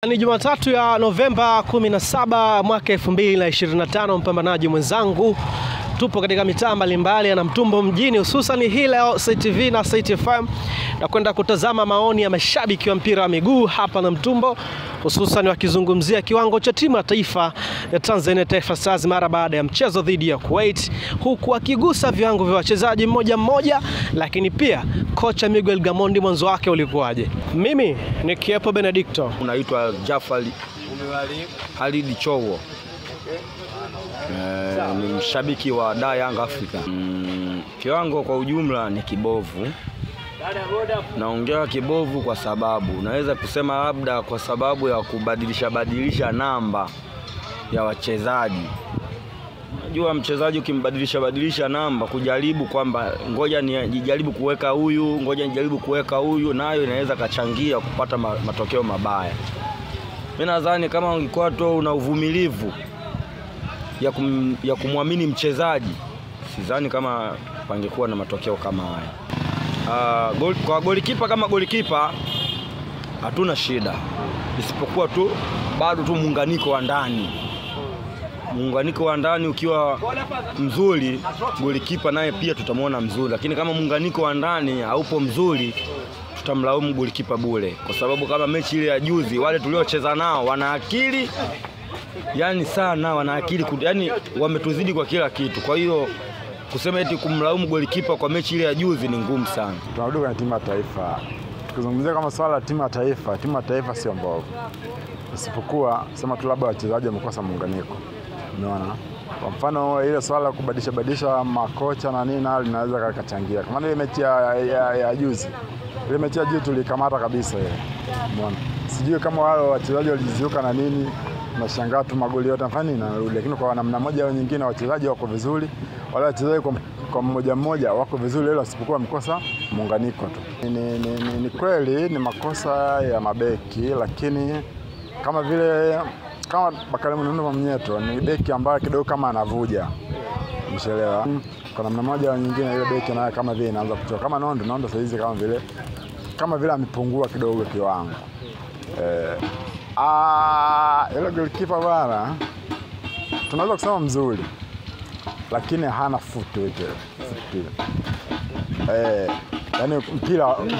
Ni Jumatatu ya Novemba 17 mwaka 2025. Mpambanaji mwenzangu, tupo katika mitaa mbalimbali ya Namtumbo mjini, hususan hii leo CTV na CTFM, na kwenda kutazama maoni ya mashabiki wa mpira wa miguu hapa Namtumbo, hususan wakizungumzia kiwango cha timu ya taifa ya Tanzania Taifa Stars mara baada ya mchezo dhidi ya Kuwait, huku akigusa viwango vya wachezaji mmoja mmoja, lakini pia kocha Miguel Gamondi mwanzo wake ulikuwaje. Mimi ni Kiepo Benedicto. Unaitwa Jafali Halidi Chowo. Ni mshabiki wa Young Africa. Kiwango kwa ujumla ni kibovu. Naongea kibovu kwa sababu naweza kusema labda kwa sababu ya kubadilisha namba ya wachezaji. Najua mchezaji ukimbadilisha namba, kujaribu kwamba ngoja nijaribu kuweka huyu, ngoja nijaribu kuweka huyu, nayo inaweza kachangia kupata matokeo mabaya. Mimi nadhani kama ungekuwa tu una uvumilivu ya kumwamini mchezaji, sidhani kama pangekuwa na matokeo kama haya. Kwa golikipa kama golikipa hatuna shida, isipokuwa tu bado tu muunganiko wa ndani. Muunganiko wa ndani ukiwa mzuri, golikipa naye pia tutamwona mzuri, lakini kama muunganiko wa ndani haupo mzuri, tutamlaumu golikipa bure, kwa sababu kama mechi ile ya juzi wale tuliocheza nao wana akili, yani sana wana akili, yani wametuzidi kwa kila kitu. Kwa hiyo kusema eti kumlaumu golikipa kwa mechi ile ya juzi ni ngumu sana. Tunarudi kwenye timu ya taifa. Tukizungumzia kama swala la timu ya taifa sio mbovu. Isipokuwa sema tu labda wachezaji wamekosa muunganiko. Umeona? Kwa mfano ile swala la kubadilisha makocha na nini na linaweza kachangia. Kama ile mechi ya juzi. Ile mechi ya juzi tulikamata kabisa ile. Umeona? Sijui kama wale wachezaji waliziuka na nini, nashangaa tu magoli yote mfano inarudi, lakini kwa namna moja au nyingine wachezaji wako vizuri. Wale wachezaji kwa mmoja wako vizuri, ile wasipokuwa wamekosa muunganiko tu. Ni kweli ni makosa ya mabeki, lakini kama Bakari Nondo Mnyeto ni beki ambaye kidogo kama anavuja. Mshaelewa? Kwa namna moja au nyingine ile beki naye kama vile inaanza kuchoka. Kama Nondo sasa hizi kama vile amepungua kidogo kiwango. Ile goalkeeper bwana tunaweza kusema mzuri, lakini hana footwork. Yani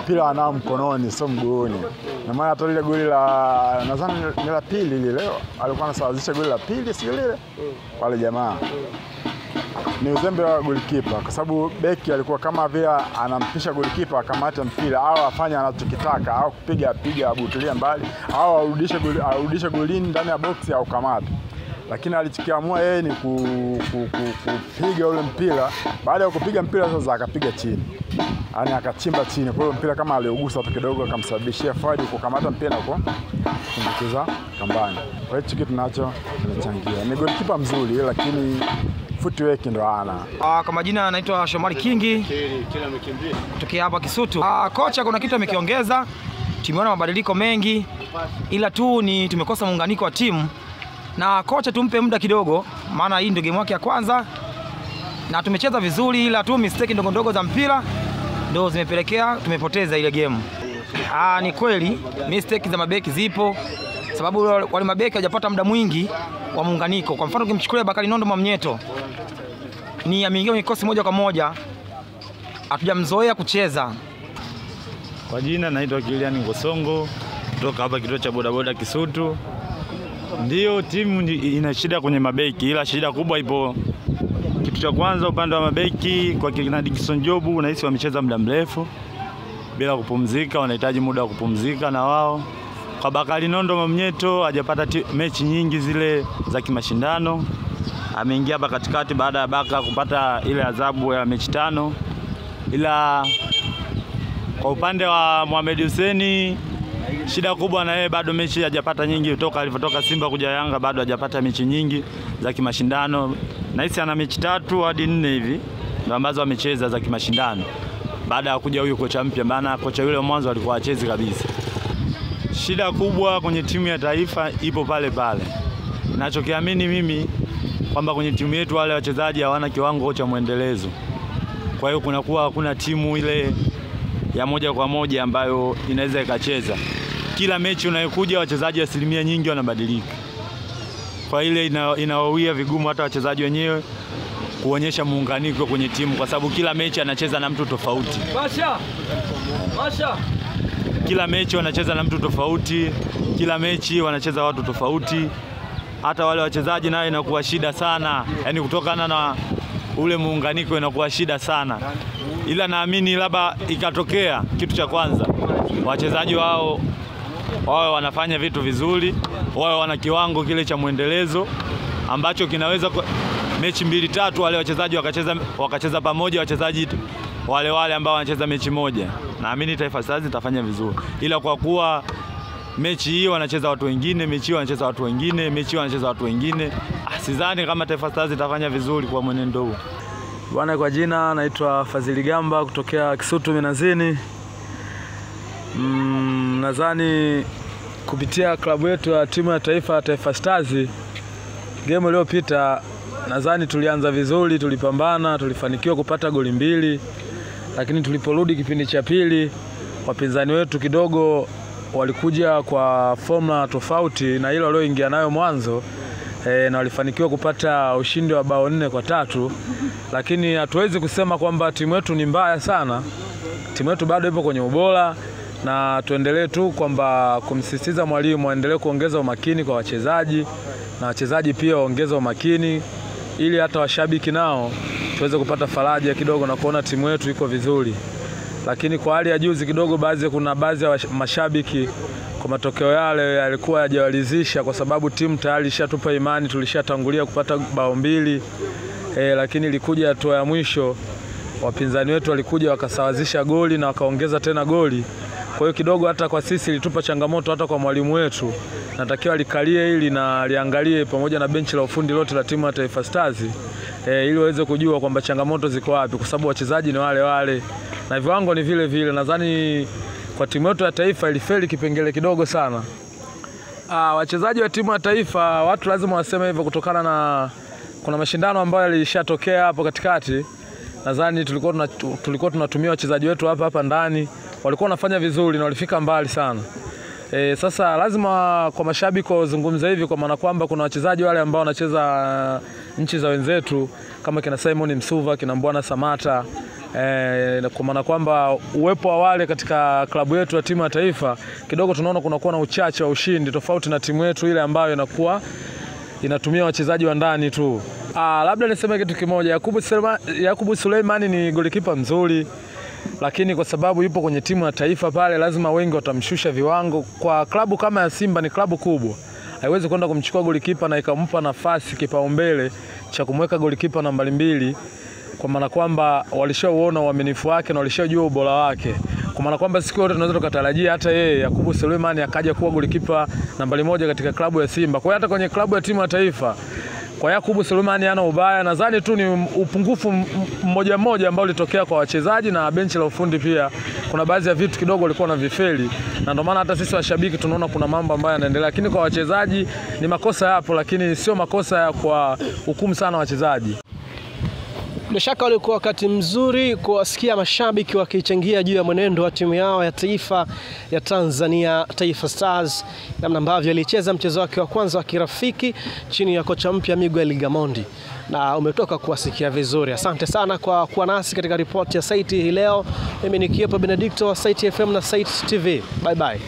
mpira anao mkononi sio mguuni. Na maana hata ile goli la nadhani ni la pili lile alikuwa anasawazisha goli la pili sio lile wale jamaa. Ni uzembe wa goalkeeper, kwa sababu beki alikuwa kama vile anampisha goalkeeper akamata mpira au afanye anachokitaka, au kupiga abutilia mbali, au arudishe golini ndani ya box au kamata. Lakini alichokiamua yeye ni kupiga ule mpira. Baada ya kupiga mpira sasa akapiga chini, yani akachimba chini. Kwa hiyo mpira kama aliugusa tu kidogo akamsababishia faidi kukamata mpira na kumbukiza kambani. Kwa hiyo kitu nacho kinachangia. Ni goalkeeper mzuri, lakini footwork ndo hana. Kwa majina anaitwa Shomari Kingi, kutokea hapa Kisutu. Kocha kuna kitu amekiongeza, tumeona mabadiliko mengi, ila tu ni tumekosa muunganiko wa timu, na kocha tumpe muda kidogo, maana hii ndio game yake ya kwanza na tumecheza vizuri, ila tu mistake ndogo za mpira ndio zimepelekea tumepoteza ile game. Ni kweli mistake za mabeki zipo, sababu wale mabeki hajapata muda mwingi wa muunganiko. Kwa mfano ukimchukulia Bakari Nondo Mnyeto ni ameingia kwenye kikosi moja kwa moja, hatujamzoea kucheza. Kwa jina naitwa Kilian Ngosongo, kutoka hapa kituo cha bodaboda Kisutu. Ndio timu ina shida kwenye mabeki, ila shida kubwa ipo kitu cha kwanza upande wa mabeki. Kwa kina Dickson Jobu nahisi wamecheza muda mrefu bila kupumzika, wanahitaji muda wa kupumzika na wao. Kwa Bakari Nondo Mnyeto hajapata mechi nyingi zile za kimashindano. Ameingia hapa katikati baada ya Baka kupata ile adhabu ya mechi 5. Ila kwa upande wa Mohamed Hussein shida kubwa na yeye, bado mechi hajapata nyingi kutoka alipotoka Simba kuja Yanga, bado hajapata mechi nyingi za kimashindano. Nahisi ana mechi 3 hadi 4 hivi ndio ambazo amecheza za kimashindano baada ya kuja huyu kocha mpya, maana kocha yule mwanzo alikuwa hachezi kabisa. Shida kubwa kwenye timu ya taifa ipo pale. Ninachokiamini mimi kwamba kwenye timu yetu wale wachezaji hawana kiwango cha muendelezo. Kwa hiyo kunakuwa hakuna timu ile ya moja kwa moja ambayo inaweza ikacheza. kila mechi unayokuja wachezaji asilimia nyingi wanabadilika. Kwa ile inawawia vigumu hata wachezaji wenyewe kuonyesha muunganiko kwenye timu, kwa sababu kila mechi anacheza na mtu tofauti. Kila mechi wanacheza na mtu tofauti, kila mechi wanacheza watu tofauti. Hata wale wachezaji nayo inakuwa shida sana, yani kutokana na ule muunganiko inakuwa shida sana. Ila naamini labda ikatokea kitu cha kwanza, wachezaji wao wanafanya vitu vizuri, wao wana kiwango kile cha muendelezo ambacho kinaweza mechi 2-3 wale wachezaji wakacheza pamoja, wachezaji wale ambao wanacheza mechi moja, naamini Taifa Stars itafanya vizuri. Ila kwa kuwa mechi hii wanacheza watu wengine, mechi hii wanacheza watu wengine, mechi hii wanacheza watu wengine, sidhani kama Taifa Stars itafanya vizuri kwa mwenendo huu. Bwana, kwa jina naitwa Fadhili Gamba kutokea Kisutu Minazini. Nadhani kupitia klabu yetu ya timu ya taifa Taifa Stars, game iliyopita nadhani tulianza vizuri, tulipambana, tulifanikiwa kupata goli 2, lakini tuliporudi kipindi cha pili wapinzani wetu kidogo walikuja kwa formula tofauti na ile walioingia nayo mwanzo, na walifanikiwa kupata ushindi wa bao 4-3, lakini hatuwezi kusema kwamba timu yetu ni mbaya sana. Timu yetu bado ipo kwenye ubora, na tuendelee tu kwamba kumsisitiza mwalimu aendelee kuongeza umakini kwa wachezaji, na wachezaji pia waongeze umakini ili hata washabiki nao tuweze kupata faraja kidogo na kuona timu yetu iko vizuri. Lakini kwa hali ya juzi kidogo kuna baadhi ya mashabiki kwa matokeo yale yalikuwa hajawalizisha, kwa sababu timu tayari ishatupa imani, tulishatangulia kupata bao 2, lakini ilikuja hatua ya mwisho wapinzani wetu walikuja wakasawazisha goli na wakaongeza tena goli. Kwa hiyo kidogo hata kwa sisi ilitupa changamoto, hata kwa mwalimu wetu natakiwa likalie hili na liangalie pamoja na benchi la ufundi lote la timu ya Taifa Stars, ili waweze kujua kwamba changamoto ziko wapi, kwa sababu wachezaji ni wale na viwango ni vile. Nadhani kwa timu yetu ya taifa ilifeli kipengele kidogo sana. Wachezaji wa timu ya taifa, watu lazima waseme hivyo kutokana na kuna mashindano ambayo yalishatokea hapo katikati. Nadhani tulikuwa tunatumia wachezaji wetu hapa ndani, walikuwa wanafanya vizuri na walifika mbali sana. Sasa lazima kwa mashabiki wazungumze hivi, kwa maana kwamba kuna wachezaji wale ambao wanacheza nchi za wenzetu kama kina Simon Msuva, kina Mbwana Samata, kwa maana kwamba uwepo wa wale katika klabu yetu ya timu ya taifa kidogo tunaona kunakuwa na uchache wa ushindi, tofauti na timu yetu ile ambayo inatumia wachezaji wa ndani tu. Labda niseme kitu kimoja, Yakubu Suleimani ni golikipa mzuri, lakini kwa sababu yupo kwenye timu ya taifa pale lazima wengi watamshusha viwango. Kwa klabu kama ya Simba, ni klabu kubwa, haiwezi kwenda kumchukua golikipa na ikampa nafasi kipaumbele cha kumweka golikipa nambari 2, kwa maana kwamba walishauona uaminifu wake na walishajua ubora wake. Kwa maana kwamba siku yote tunaweza tukatarajia hata yeye Yakubu Suleimani akaja kuwa golikipa nambari 1 katika klabu ya Simba. Kwa hiyo hata kwenye klabu ya timu ya taifa kwa Yakubu Suleimani hana ubaya. Nadhani tu ni upungufu mmoja ambao ulitokea kwa wachezaji na benchi la ufundi pia. Kuna baadhi ya vitu kidogo walikuwa na vifeli, na ndio maana hata sisi washabiki tunaona kuna mambo ambayo yanaendelea, lakini kwa wachezaji ni makosa yapo, lakini sio makosa ya kwa hukumu sana wachezaji. Bila shaka ulikuwa wakati mzuri kuwasikia mashabiki wakichangia juu ya mwenendo wa timu yao ya taifa ya Tanzania Taifa Stars, namna ambavyo ilicheza mchezo wake wa kwanza wa kirafiki chini ya kocha mpya Miguel Gamondi, na umetoka kuwasikia vizuri. Asante sana kwa kuwa nasi katika ripoti ya Saiti hii leo. Mimi ni Kiepo Benedicto wa Saiti FM na Saiti TV. Bye bye.